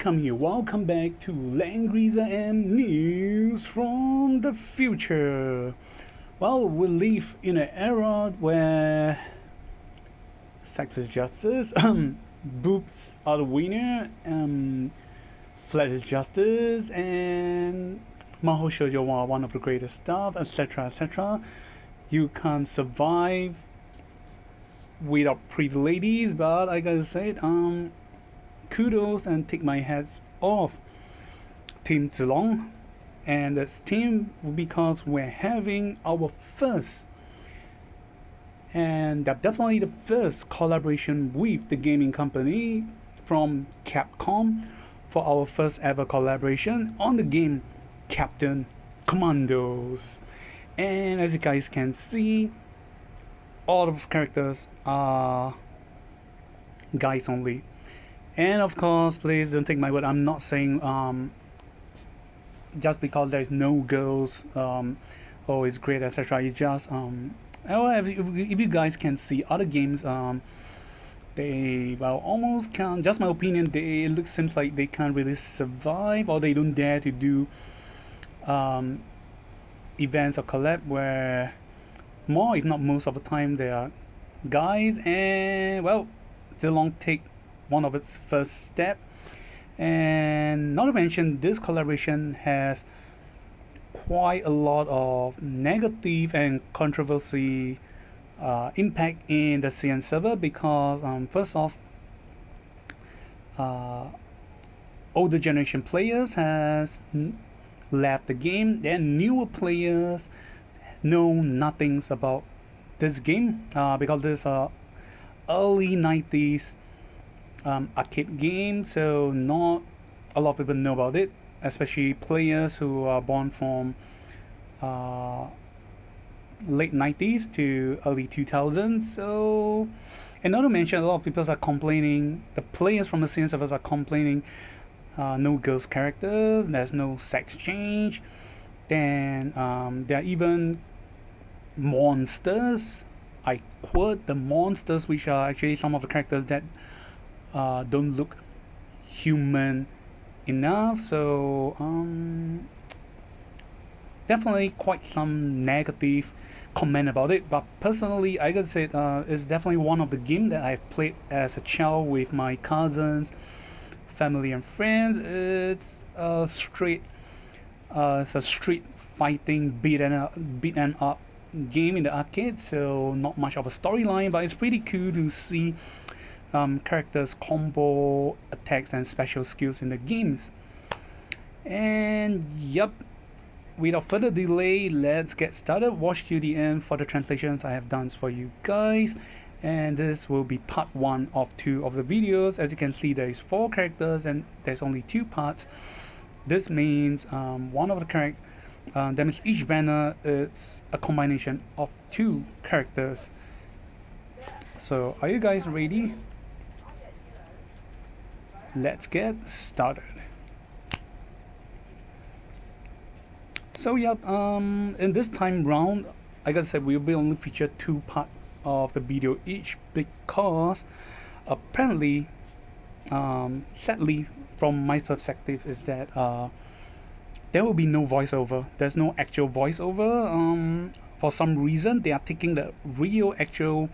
Welcome here, welcome back to Langrisser and News from the future. Well, we live in an era where sex is justice, boobs are the winner, flat is justice, and Maho Shoujo are one of the greatest stuff, etc. etc. You can't survive without pretty ladies, but I gotta say it, kudos and take my hats off Team Zilong and this team, because we're having our first, and definitely the first collaboration with the gaming company from Capcom for our first ever collaboration on the game Captain Commandos. And as you guys can see, all of the characters are guys only. And of course, please don't take my word, I'm not saying just because there's no girls, oh it's great, etc. It's just if you guys can see other games, they, well, almost can't, just my opinion, it seems like they can't really survive, or they don't dare to do events or collab where more if not most of the time they are guys. And well, Zilong take one of its first step, and not to mention this collaboration has quite a lot of negative and controversy impact in the CN server, because first off, older generation players has left the game, then newer players know nothing about this game, because this early 90s arcade game, so not a lot of people know about it, especially players who are born from late 90s to early 2000s. So, and not to mention, a lot of people are complaining, the players from the scene servers are complaining, no girls characters, there's no sex change, then there are even monsters, I quote, the monsters, which are actually some of the characters that don't look human enough. So definitely quite some negative comment about it, but personally I gotta say it's definitely one of the games that I've played as a child with my cousins, family and friends. It's a street fighting beat 'em up game in the arcade, so not much of a storyline, but it's pretty cool to see characters combo attacks and special skills in the games. And yep, without further delay, let's get started. Watch till the end for the translations I have done for you guys, and this will be part 1 of 2 of the videos. As you can see, there is 4 characters and there's only 2 parts. This means one of the characters, that means each banner is a combination of 2 characters. So are you guys ready? Let's get started. So yeah, in this time round, I gotta say we will only feature 2 parts of the video each, because apparently, sadly from my perspective, is that there will be no voiceover. There's no actual voiceover. For some reason, they are taking the real actual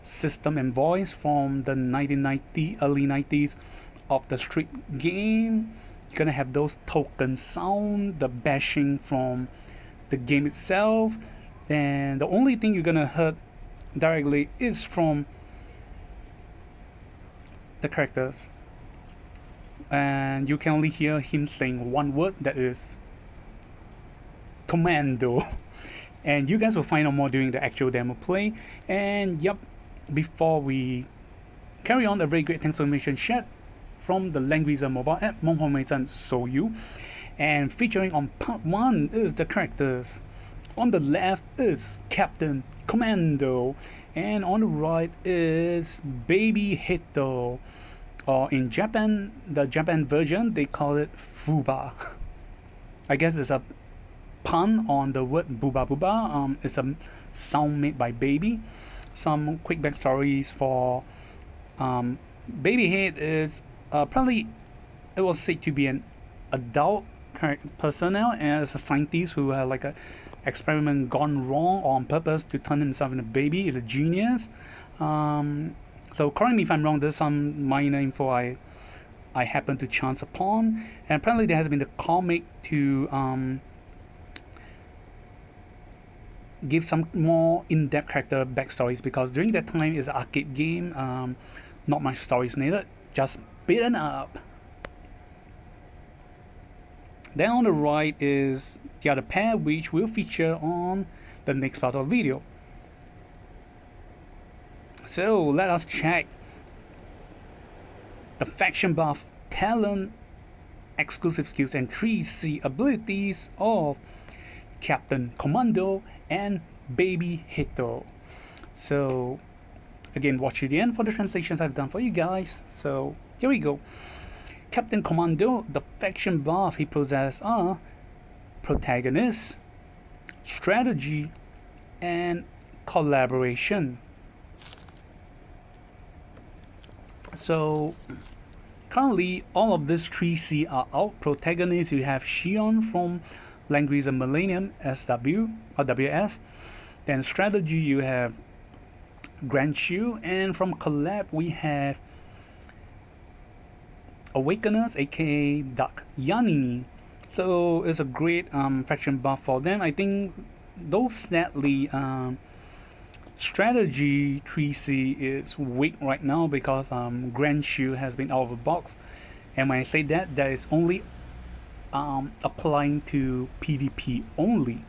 system and voice from the 1990 early 90s of the street game. You're gonna have those token sound, the bashing from the game itself, and the only thing you're gonna hear directly is from the characters, and you can only hear him saying one word, that is commando. And you guys will find out more during the actual demo play. And yep, before we carry on, a very great thanks to mention shared from the Langrisser mobile app, So You. And featuring on part 1 is the characters. On the left is Captain Commando, and on the right is Baby Hito, or in Japan, the Japan version, they call it Fuba. I guess it's a pun on the word Buba Buba. It's a sound made by Baby. Some quick backstories for Baby Hit is probably it was said to be an adult personnel as a scientist who had like a experiment gone wrong on purpose to turn himself into a baby. Is a genius. So correct me if I'm wrong, there's some minor info I happen to chance upon, and apparently there has been a comic to give some more in-depth character backstories, because during that time it's an arcade game, not much stories needed, just beaten up. Then on the right is the other pair, which will feature on the next part of the video. So let us check the faction buff, talent, exclusive skills, and 3C abilities of Captain Commando and Baby Hito. So again, watch to the end for the translations I've done for you guys. So here we go. Captain Commando, the faction buff he possesses are protagonist, strategy, and collaboration. So currently all of these 3C are out. Protagonist, you have Shion from Langrisser Millennium SW or WS. Then strategy, you have Grand Shu, and from collab we have Awakeners, aka Dark Yani. So it's a great faction buff for them. I think though sadly strategy 3C is weak right now because Grand Shu has been out of the box, and when I say that, that is only applying to PvP only.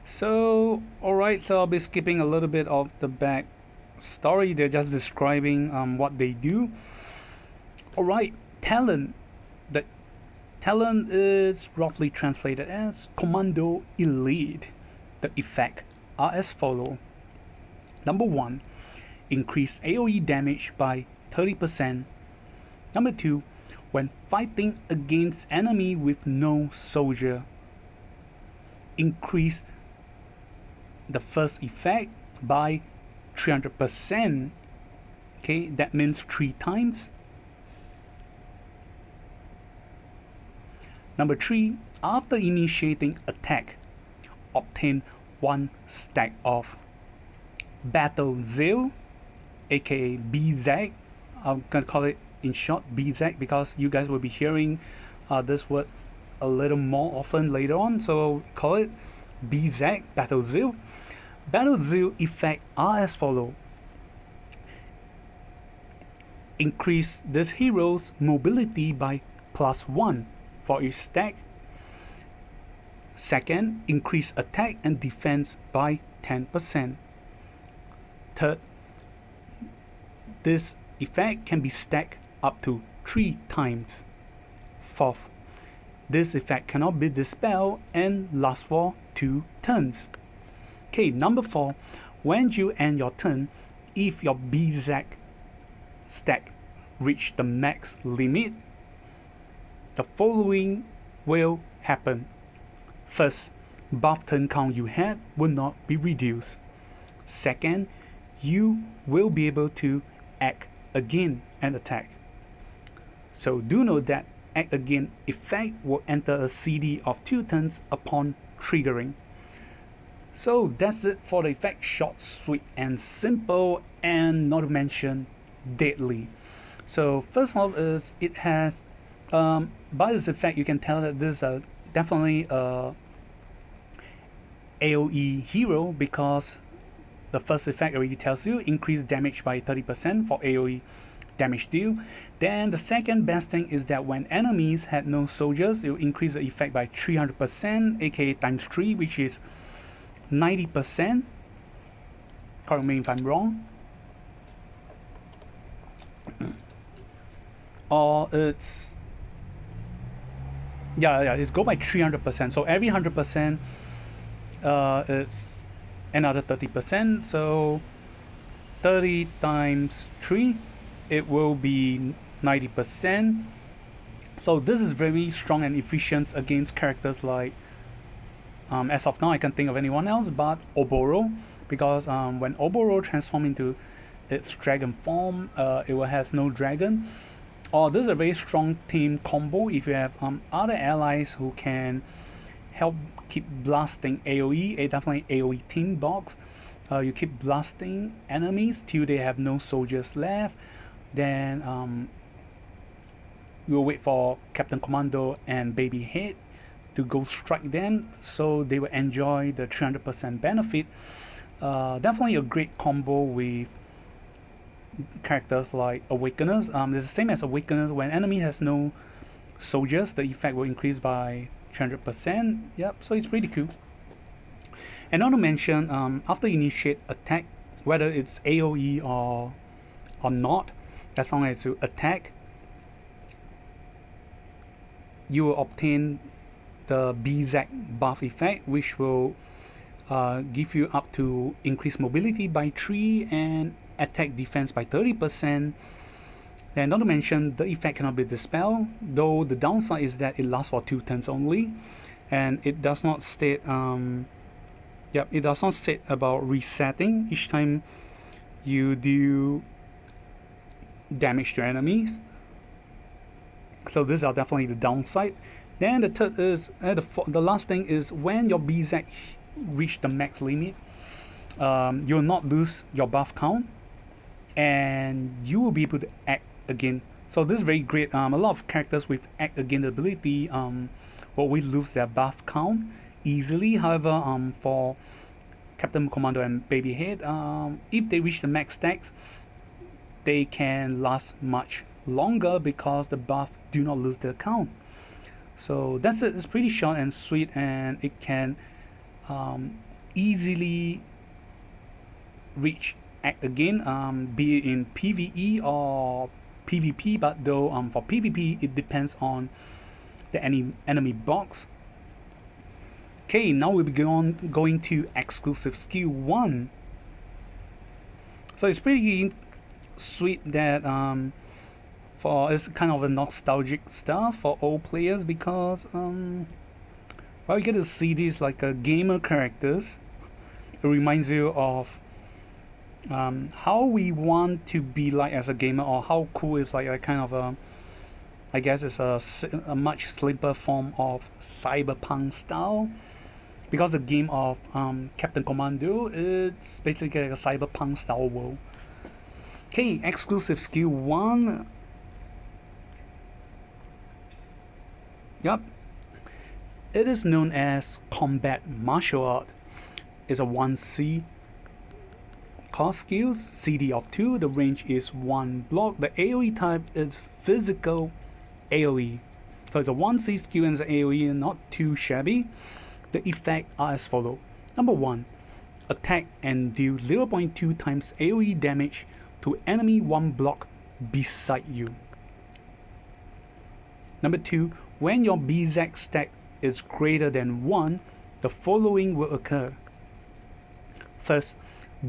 So alright, so I'll be skipping a little bit of the back story. They're just describing what they do. Alright, talent. The talent is roughly translated as Commando Elite. The effect are as follow. Number 1, increase AoE damage by 30%. Number 2, when fighting against enemy with no soldier, increase the first effect by 300%. Okay, that means 3 times. Number 3, after initiating attack, obtain 1 stack of Battle Zeal, aka BZAG. I'm gonna call it in short BZAG because you guys will be hearing this word a little more often later on, so call it BZAG, Battle Zeal. Battle Zeal effect are as follow. Increase this hero's mobility by +1 for each stack. Second, increase attack and defense by 10%. Third, this effect can be stacked up to 3 times. Fourth, this effect cannot be dispelled and lasts for 2 turns. Okay, number 4, when you end your turn, if your BZAG stack reach the max limit, the following will happen. First, buff turn count you had will not be reduced. Second, you will be able to act again and attack. So do know that act again effect will enter a CD of 2 turns upon triggering. So that's it for the effect, short, sweet and simple, and not to mention deadly. So first of all is it has by this effect you can tell that this is definitely a AoE hero, because the first effect already tells you increase damage by 30% for AoE damage deal. Then the second best thing is that when enemies had no soldiers, it will increase the effect by 300%, aka times 3, which is 90%. Correct me if I'm wrong. Or it's it's go by 300%. So every 100% it's another 30%. So 30 times 3, it will be 90%. So this is very strong and efficient against characters like as of now I can't think of anyone else but Oboro, because when Oboro transforms into its dragon form, it will have no dragon. Or this is a very strong team combo if you have other allies who can help keep blasting AoE, definitely AoE team box. You keep blasting enemies till they have no soldiers left. Then we'll wait for Captain Commando and Baby Head to go strike them, so they will enjoy the 300% benefit. Definitely a great combo with characters like Awakeners. It's the same as Awakeners. When enemy has no soldiers, the effect will increase by 300%. Yep, so it's pretty cool. And not to mention, after you initiate attack, whether it's AoE or not, as long as you attack, you will obtain the BZ buff effect, which will give you up to increased mobility by 3 and attack defense by 30%. And not to mention, the effect cannot be dispelled, though the downside is that it lasts for 2 turns only, and it does not state it does not state about resetting each time you do damage to enemies. So these are definitely the downside. Then the third is the last thing is when your BZ reach the max limit, you will not lose your buff count, and you will be able to act again. So this is very great. A lot of characters with act again ability will always lose their buff count easily. However, for Captain Commando and Baby Head, if they reach the max stacks, they can last much longer because the buff do not lose their count. So that's it. It's pretty short and sweet, and it can easily reach act again, be it in PvE or PvP. But though for PvP it depends on the enemy box. Okay, now we'll be going to exclusive skill 1. So it's pretty sweet that for it's kind of a nostalgic stuff for old players, because well, you get to see these like gamer characters. It reminds you of how we want to be like as a gamer, or how cool is like a kind of a, I guess it's a much slimmer form of cyberpunk style, because the game of Captain Commando, it's basically like a cyberpunk style world. Okay, exclusive skill 1. Yep, it is known as combat martial art. It's a 1C cost skills, CD of 2, the range is 1 block, the AoE type is physical AoE. So it's a 1C skill and it's AoE, not too shabby. The effects are as follows. Number 1, attack and deal 0.2 times AoE damage to enemy 1 block beside you. Number 2, when your BZ stack is greater than 1, the following will occur. First,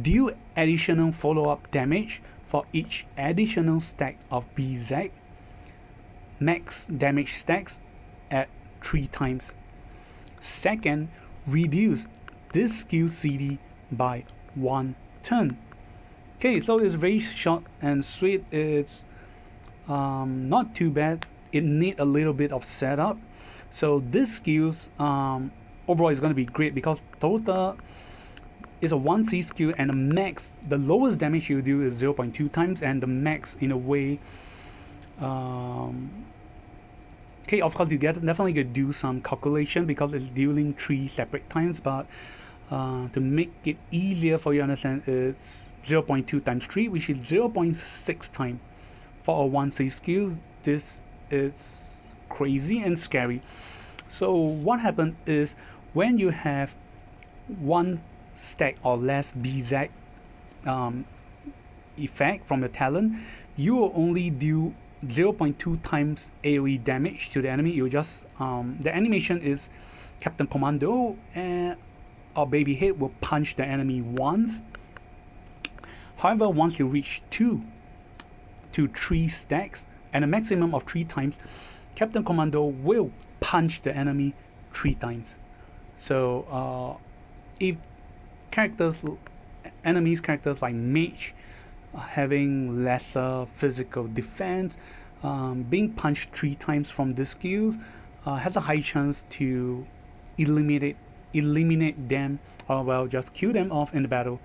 deal additional follow-up damage for each additional stack of BZ. Max damage stacks at 3 times. Second, reduce this skill CD by 1 turn. Okay, so it's very short and sweet. It's not too bad. It needs a little bit of setup. So this skills overall is going to be great, because total is a 1C skill, and the max, the lowest damage you do is 0.2 times, and the max in a way, okay, of course you definitely could do some calculation because it's dealing 3 separate times, but to make it easier for you to understand, it's 0.2 times 3, which is 0.6 times for a 1C skill. This is crazy and scary. So what happened is, when you have 1 stack or less BZ effect from the talent, you will only do 0.2 times AoE damage to the enemy. You just the animation is Captain Commando or Baby Head will punch the enemy once. However, once you reach 2 to 3 stacks and a maximum of 3 times, Captain Commando will punch the enemy 3 times. So if characters enemies characters like mage having lesser physical defense, being punched 3 times from the skills has a high chance to eliminate them, or well, just kill them off in the battle.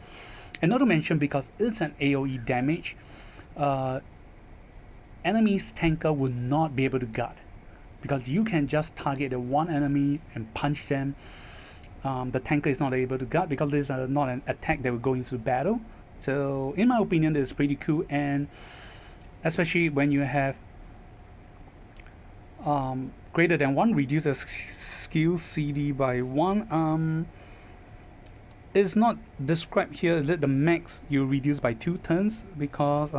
And not to mention, because it's an AoE damage, enemy's tanker will not be able to guard, because you can just target the one enemy and punch them. The tanker is not able to guard because this is not an attack that will go into battle. So in my opinion, it's pretty cool, and especially when you have greater than 1, reduce the skill CD by 1. It's not described here that the max you reduce by 2 turns, because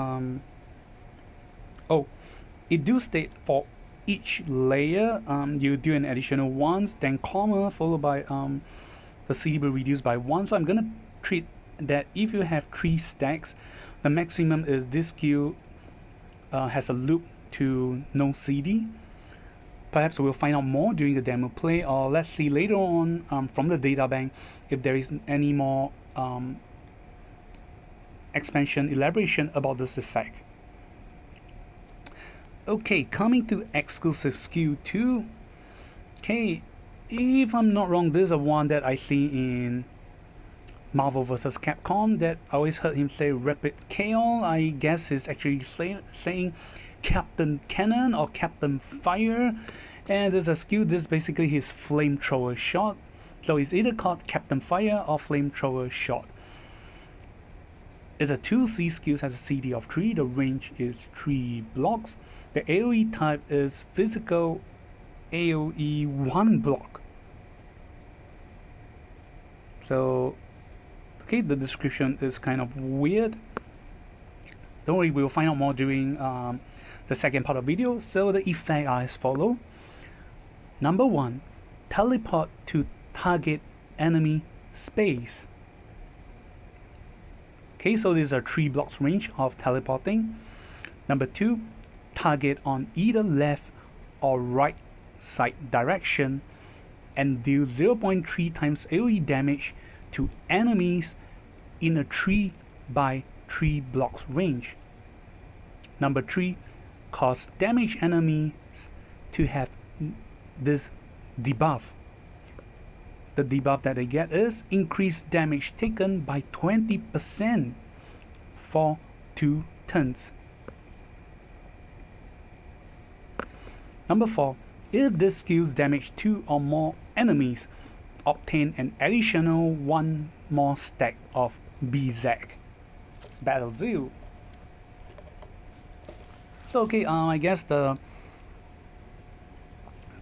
it do state for each layer you do an additional once, then comma followed by the CD will reduce by 1. So I'm gonna treat that if you have 3 stacks, the maximum is this skill has a loop to no CD. Perhaps we'll find out more during the demo play, or let's see later on from the data bank if there is any more expansion elaboration about this effect. Okay, coming to exclusive skill 2. Okay, if I'm not wrong, this is a one that I see in Marvel vs. Capcom, that I always heard him say Rapid KO. I guess he's actually saying Captain Cannon or Captain Fire. And there's a skill, this is basically his flamethrower shot. So it's either called Captain Fire or flamethrower shot. It's a 2C skill, has a CD of 3, the range is 3 blocks. The AoE type is physical AoE 1 block. So, okay, the description is kind of weird. Don't worry, we'll find out more during the second part of the video. So the effects are as follow. Number 1, teleport to target enemy space. Okay, so there's a 3 blocks range of teleporting. Number 2, target on either left or right side direction and deal 0.3 times AoE damage to enemies in a 3 by 3 blocks range. Number 3, cause damage enemies to have this debuff. The debuff that they get is increased damage taken by 20% for 2 turns. Number 4, if this skills damage 2 or more enemies, obtain an additional 1 more stack of BZ. Battle Zoo. So okay, I guess the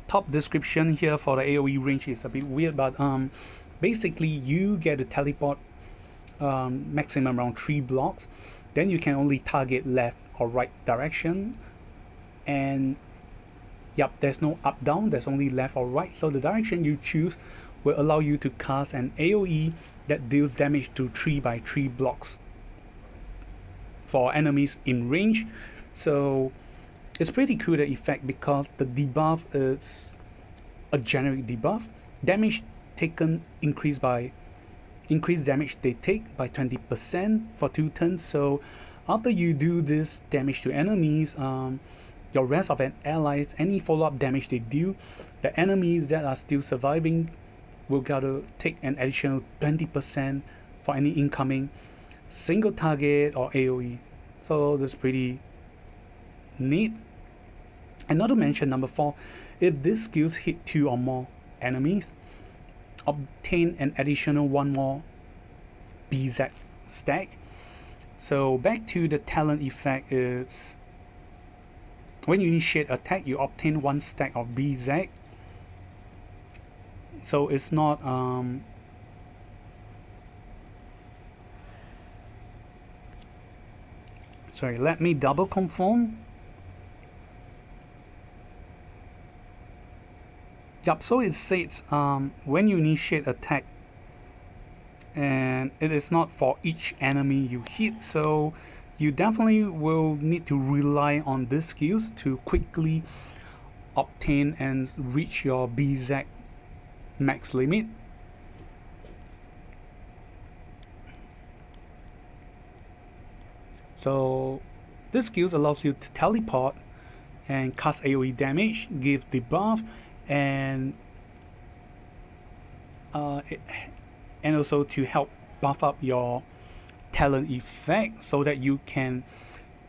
top description here for the AoE range is a bit weird, but basically you get a teleport maximum around 3 blocks, then you can only target left or right direction, and yep, there's no up down, there's only left or right, so the direction you choose will allow you to cast an AoE that deals damage to 3 by 3 blocks for enemies in range. So it's pretty cool, the effect, because the debuff is a generic debuff. Damage taken increased damage they take by 20% for 2 turns. So after you do this damage to enemies, your rest of an allies, any follow-up damage they do, the enemies that are still surviving will gotta take an additional 20% for any incoming single target or AoE. So that's pretty neat. And not to mention, number 4, if these skills hit 2 or more enemies, obtain an additional 1 more BZ stack. So back to the talent effect is, when you initiate attack, you obtain 1 stack of BZ. So it's not sorry, let me double confirm. Yep, so it says when you initiate attack, and it is not for each enemy you hit, so you definitely will need to rely on these skills to quickly obtain and reach your BZ max limit. So this skill allows you to teleport and cast AoE damage, give debuff, and also to help buff up your talent effect so that you can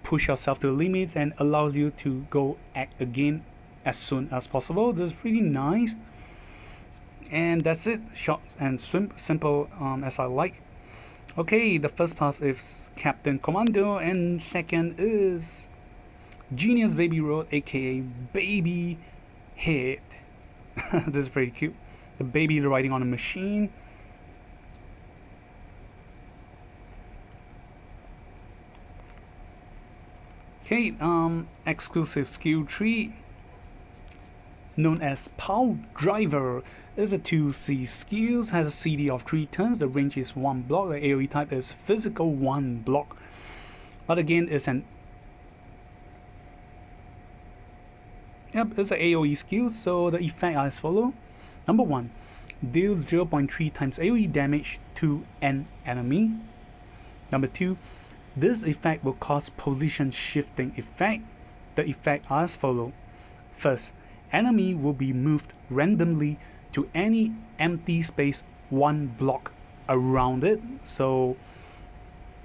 push yourself to the limits and allows you to go act again as soon as possible. This is pretty nice. And that's it, short and simple as I like. Okay, the first part is Captain Commando, and second is Genius Baby Road, aka Baby Head. This is pretty cute. The baby riding on a machine. Okay, exclusive skill tree known as Power Driver is a 2C skills, has a CD of 3 turns, the range is 1 block, the AoE type is physical 1 block. But again, it's an AoE skill, so the effect are as follow. Number 1, deal 0.3 times AoE damage to an enemy. Number 2, this effect will cause position shifting effect. The effect are as follow. First, enemy will be moved randomly to any empty space 1 block around it. So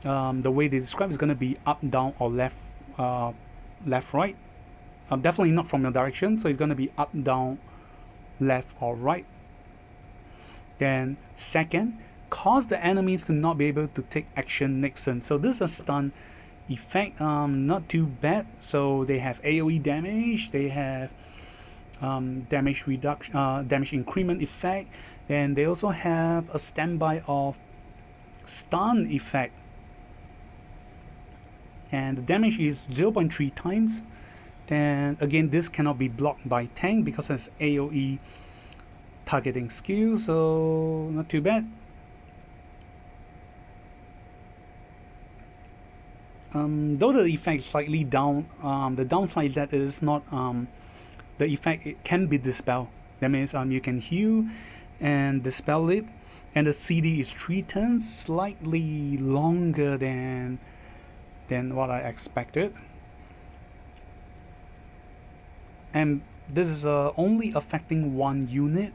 the way they describe is going to be up, down, or left, right. Definitely not from your direction, so it's going to be up, down, left, or right. Then second, cause the enemies to not be able to take action next turn. So this is a stun effect, not too bad. So they have AoE damage, they have damage reduction, damage increment effect, and they also have a standby of stun effect, and the damage is 0.3 times. Then again, this cannot be blocked by tank because it's AoE targeting skill, so not too bad. Though the effect is slightly down, the downside is that it is not the effect, it can be dispelled. That means you can heal and dispel it, and the CD is 3 turns, slightly longer than what I expected. And this is only affecting 1 unit.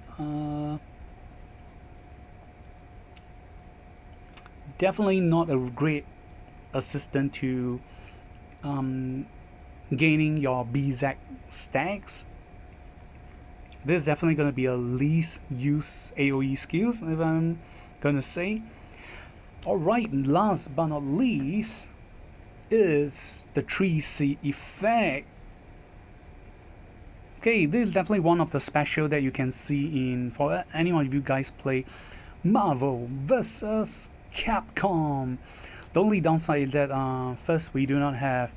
Definitely not a great assistant to gaining your BZAC stacks. This is definitely going to be a least used AoE skills, if I'm gonna say. Alright, last but not least is the 3C effect. Okay, this is definitely one of the special that you can see in, for anyone of you guys play Marvel versus Capcom. The only downside is that first, we do not have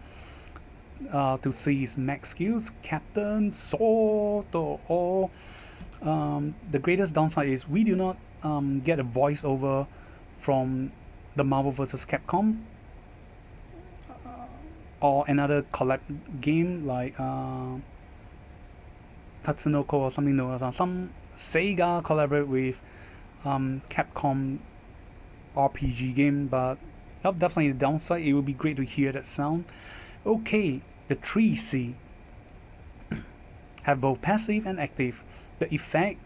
to see his max skills, Captain Sword, or the greatest downside is we do not get a voiceover from the Marvel vs. Capcom or another collab game like Tatsunoko or something, some Sega collaborate with Capcom RPG game, but definitely the downside. It would be great to hear that sound. Okay, the 3C have both passive and active. The effect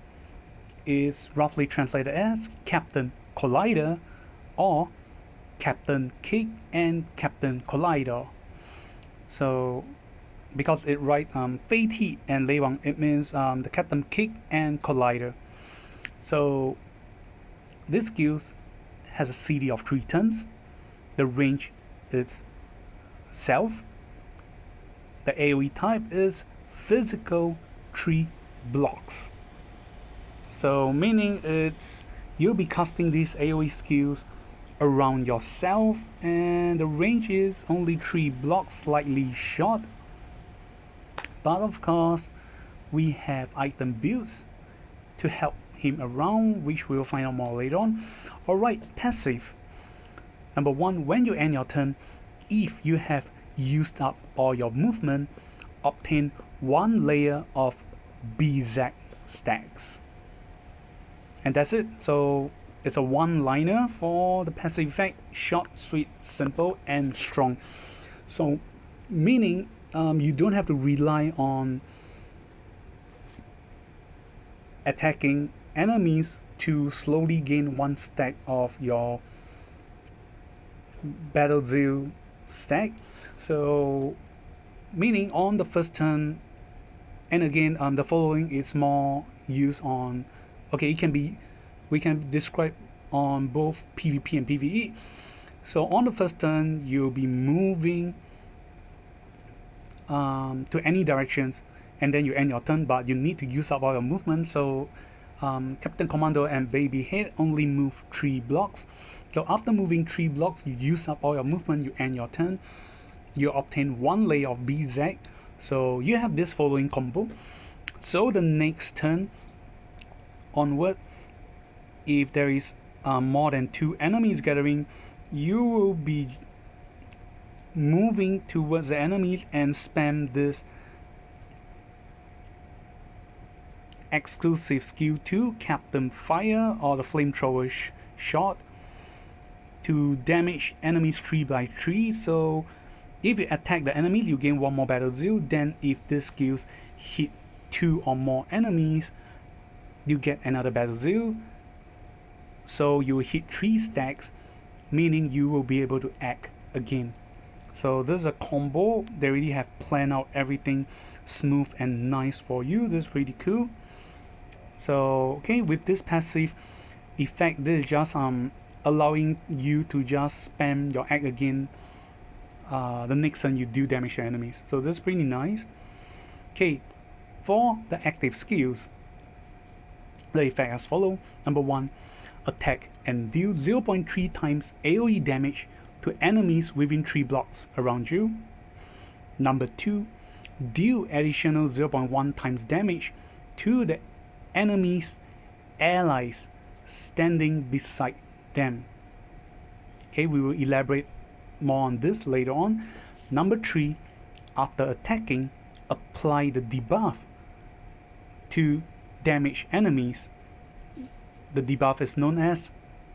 is roughly translated as Captain Collider or Captain Kick and Captain Collider. So because it writes Fei Ti and Lei Wang, it means the Captain Kick and Collider. So this skill has a CD of 3 turns. The range is self. The AoE type is physical 3 blocks. So meaning it's you'll be casting these AoE skills around yourself, and the range is only 3 blocks, slightly short. But of course, we have item builds to help him around, which we'll find out more later on. Alright, passive. Number 1, when you end your turn, if you have used up all your movement, obtain 1 layer of BZAC stacks. And that's it. So it's a one-liner for the passive effect: short, sweet, simple, and strong. So meaning you don't have to rely on attacking enemies to slowly gain one stack of your battle zeal stack. So meaning on the first turn, and again the following is more used on, okay, it can be, we can describe on both PvP and PvE. So on the first turn you'll be moving to any directions, and then you end your turn, but you need to use up all your movement. So Captain Commando and Babyhead only move 3 blocks. So after moving 3 blocks, you use up all your movement, you end your turn, you obtain 1 layer of BZ. So you have this following combo. So the next turn onward, if there is more than 2 enemies gathering, you will be moving towards the enemies and spam this exclusive skill 2, Captain Fire, or the flamethrower shot, to damage enemies 3 by 3. So if you attack the enemies, you gain 1 more battle zeal. Then if these skills hit 2 or more enemies, you get another battle zeal. So you will hit 3 stacks, meaning you will be able to act again. So this is a combo. They really have planned out everything smooth and nice for you. This is pretty cool. So okay, with this passive effect, this is just allowing you to just spam your act again the next turn you do damage your enemies. So this is pretty nice. Okay, for the active skills, the effect as follow. Number 1, attack and deal 0.3 times AoE damage to enemies within 3 blocks around you. Number 2, deal additional 0.1 times damage to the enemy's allies standing beside them. Okay, we will elaborate more on this later on. Number 3, after attacking, apply the debuff to damage enemies. The debuff is known as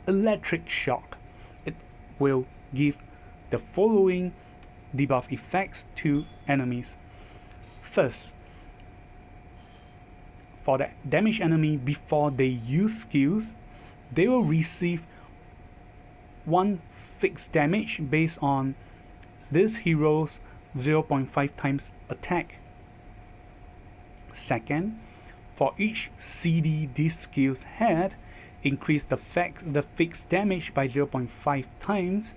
electric shock. It will give the following debuff effects to enemies. First, for the damaged enemy, before they use skills, they will receive 1 fixed damage based on this hero's 0.5 times attack. Second, for each CD these skills had, increase the fixed damage by 0.5 times.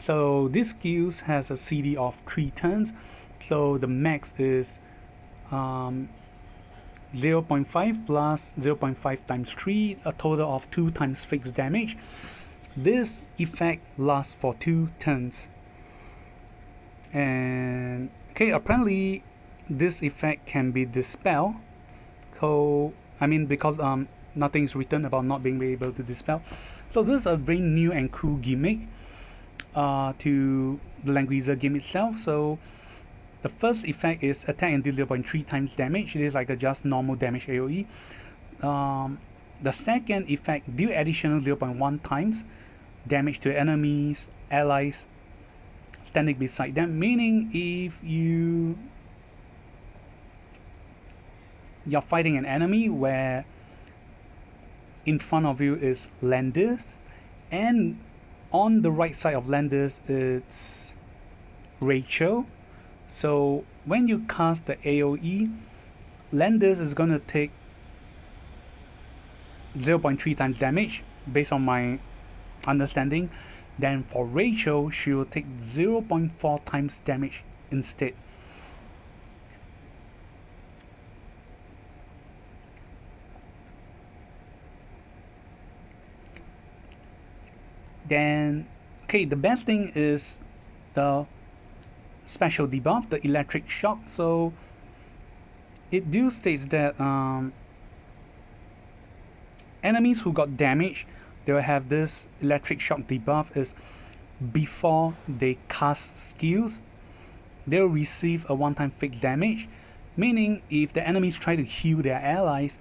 So this skills has a CD of 3 turns, so the max is 0.5 plus 0.5 times 3, a total of 2 times fixed damage. This effect lasts for 2 turns. And okay, apparently this effect can be dispelled. So I mean, because nothing is written about not being able to dispel. So this is a very new and cool gimmick to the Langrisser game itself. So the first effect is attack and deal 0.3 times damage. It is like a just normal damage AoE. The second effect, deal additional 0.1 times damage to enemies, allies standing beside them. Meaning if you're fighting an enemy where in front of you is Langrisser, and on the right side of Langrisser it's Rachel. So when you cast the AoE, Langrisser is gonna take 0.3 times damage based on my understanding. Then for Rachel, she will take 0.4 times damage instead. Then okay, the best thing is the special debuff, the electric shock. So it do states that enemies who got damaged, they will have this electric shock debuff is before they cast skills, they'll receive a one-time fixed damage. Meaning if the enemies try to heal their allies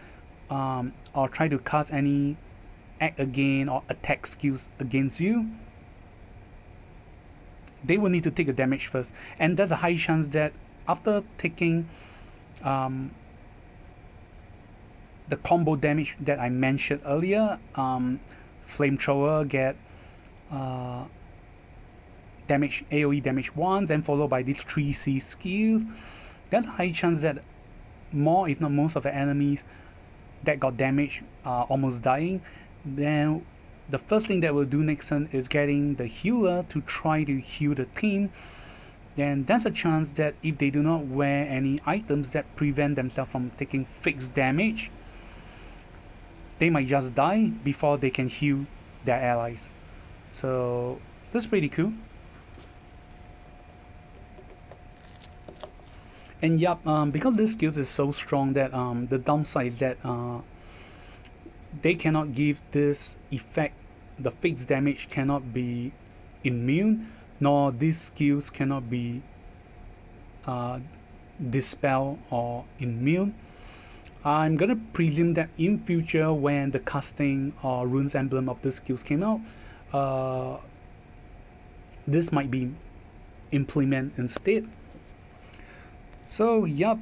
or try to cast any act again or attack skills against you, they will need to take a damage first, and there's a high chance that after taking the combo damage that I mentioned earlier, flamethrower get damage, AoE damage once, and followed by these 3C skills, there's a high chance that more, if not most, of the enemies that got damaged are almost dying. Then the first thing that we'll do next turn is getting the healer to try to heal the team. Then there's a chance that if they do not wear any items that prevent themselves from taking fixed damage, they might just die before they can heal their allies. So that's pretty cool. And yup, because this skill is so strong that the downside is that they cannot give this effect. The fixed damage cannot be immune, nor these skills cannot be dispel or immune. I'm gonna presume that in future, when the casting or runes emblem of the skills came out, this might be implemented instead. So yup,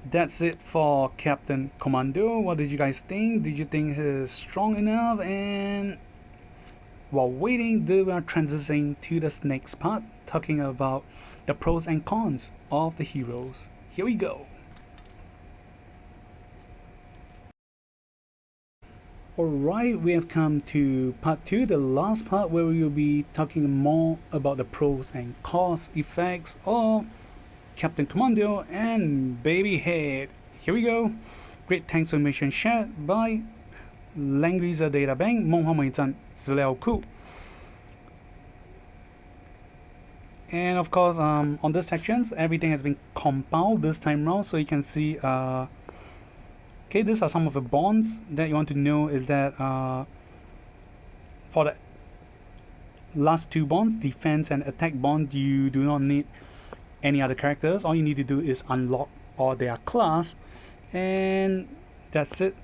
that's it for Captain Commando. What did you guys think? Did you think he's strong enough? And while waiting, we are transitioning to the next part, talking about the pros and cons of the heroes. Here we go. Alright, we have come to part 2, the last part, where we will be talking more about the pros and cons effects of Captain Commando and Babyhead. Here we go. Great thanks information shared by Langrisser Databank 夢可微鎮資料庫. And of course, on this sections, everything has been compiled this time around, so you can see. Okay, these are some of the bonds that you want to know. Is that for the last two bonds, defense and attack bond, you do not need any other characters. All you need to do is unlock all their class, and that's it.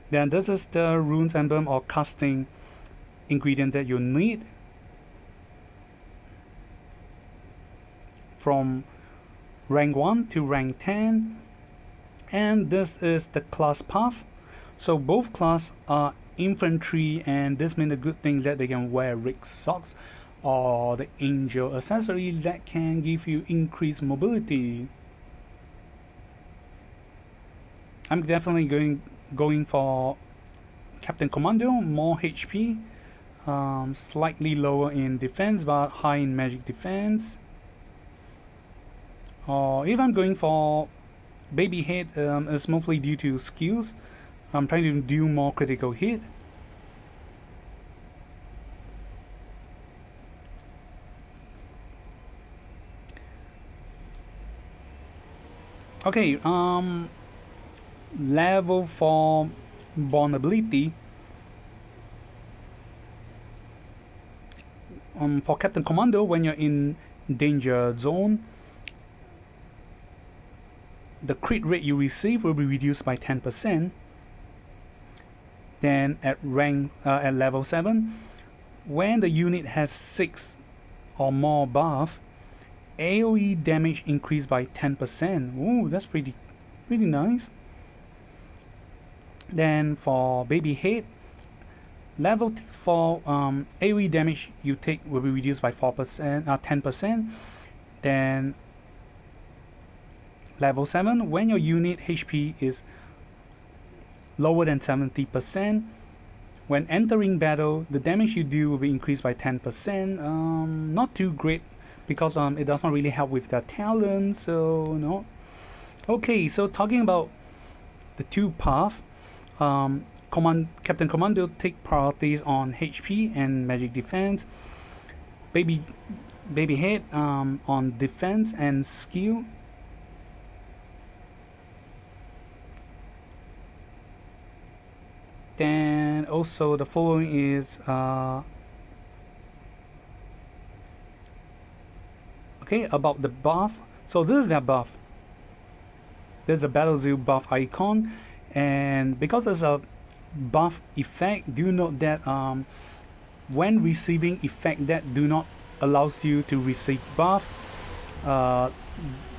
Then this is the runes emblem or casting ingredient that you need from rank 1 to rank 10, and this is the class path. So both class are infantry, and this means the good thing that they can wear rig socks or the angel accessories that can give you increased mobility. I'm definitely going for Captain Commando, more HP, slightly lower in defense but high in magic defense. Or if I'm going for Babyhead, it's mostly due to skills. I'm trying to do more critical hit. Okay, level 4 vulnerability. For Captain Commando, when you're in danger zone, the crit rate you receive will be reduced by 10%. Then at level 7, when the unit has 6 or more buff, AoE damage increased by 10%. Ooh, that's pretty nice. Then for Babyhead, level 4 AoE damage you take will be reduced by 10%. Then level 7, when your unit HP is lower than 70%, when entering battle, the damage you do will be increased by 10%. Not too great, because it does not really help with their talent, so no. Okay, so talking about the two paths, Captain Commando take priorities on HP and magic defense. Babyhead on defense and skill. Then also the following is okay, about the buff. So this is their buff. There's a Battle Zoo buff icon, and because it's a buff effect, do note that when receiving effect that do not allows you to receive buff,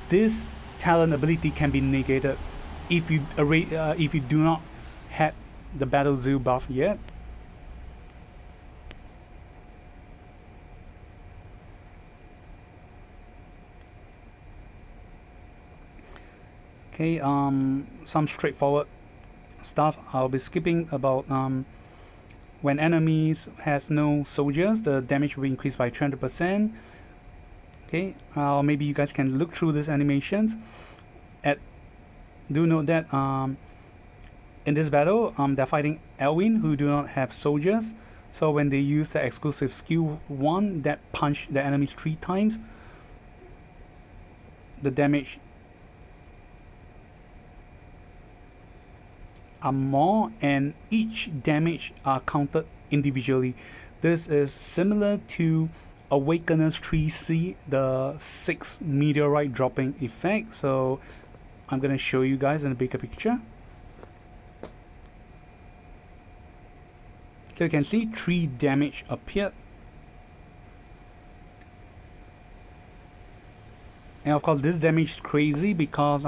this talent ability can be negated if you do not have the Battle Zoo buff yet. Okay, some straightforward stuff. I'll be skipping about when enemies has no soldiers, the damage will be increased by 200%. Okay, maybe you guys can look through these animations. Do note that in this battle, they're fighting Elwyn, who do not have soldiers. So when they use the exclusive skill 1 that punch the enemies 3 times, the damage are more, and each damage are counted individually. This is similar to Awakener's 3C, the 6 meteorite dropping effect. So I'm gonna show you guys in a bigger picture. So you can see 3 damage appeared, and of course this damage is crazy because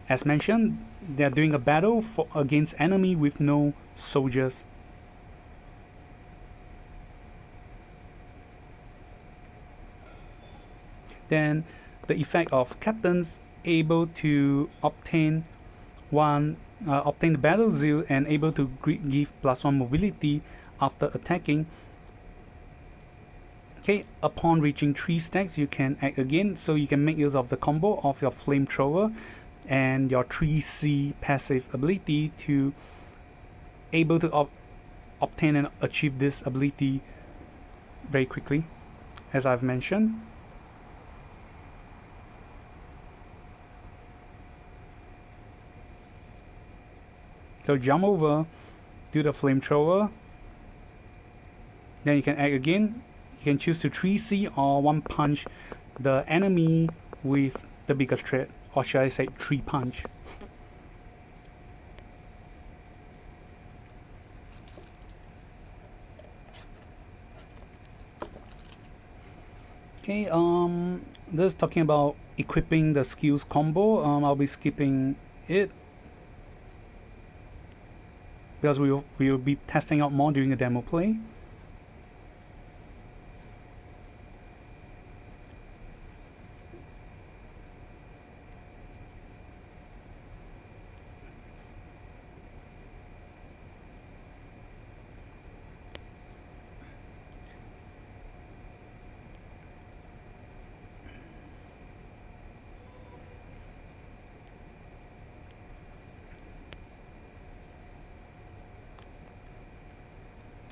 as mentioned, they're doing a battle against enemy with no soldiers. Then the effect of captains able to obtain the battle zeal and able to give +1 mobility after attacking. Okay, upon reaching 3 stacks, you can act again, so you can make use of the combo of your flamethrower and your 3C passive ability to able to obtain and achieve this ability very quickly, as I've mentioned. So jump over, do the flamethrower, then you can act again. You can choose to 3C or 1 punch the enemy with the biggest threat, or should I say 3 punch. Okay, this is talking about equipping the skills combo. I'll be skipping it because we will be testing out more during the demo play.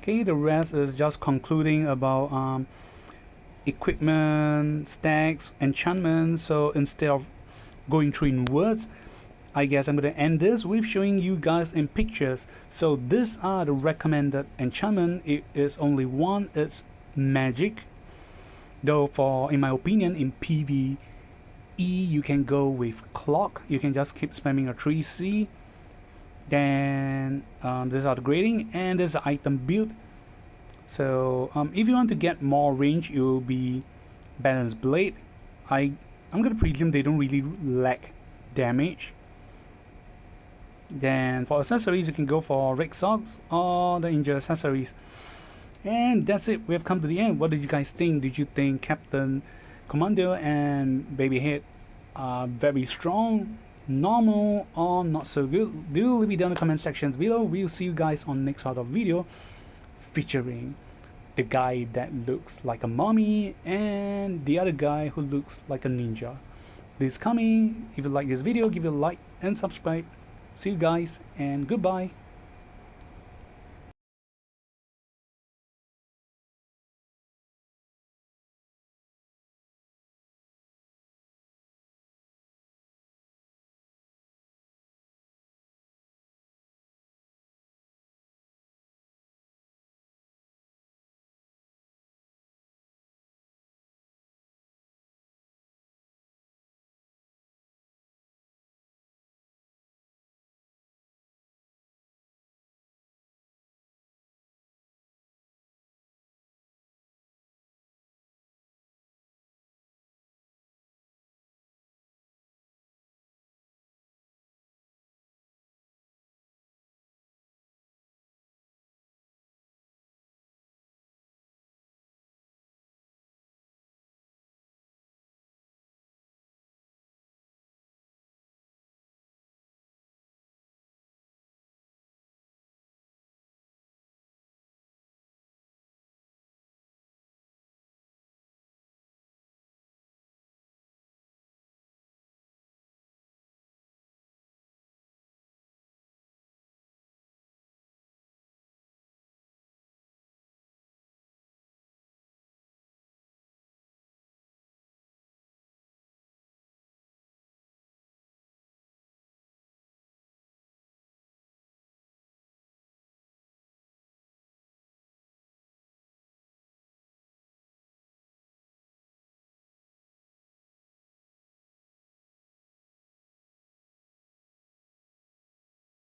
Okay, the rest is just concluding about equipment, stacks, enchantments. So instead of going through in words, I guess I'm going to end this with showing you guys in pictures. So these are the recommended enchantment. It is only one, it's magic. Though in my opinion, in PvE you can go with clock. You can just keep spamming a 3C. Then these are the grading, and there's the item build. So if you want to get more range, it will be Balanced Blade. I'm gonna presume they don't really lack damage. Then for accessories, you can go for Rig Socks or the Injure accessories. And that's it, we have come to the end. What did you guys think? Did you think Captain Commando and Babyhead are very strong, normal, or not so good? Do leave it down in the comment sections below. We'll see you guys on next sort of video featuring the guy that looks like a mommy and the other guy who looks like a ninja. This is coming. If you like this video, give it a like and subscribe. See you guys, and goodbye.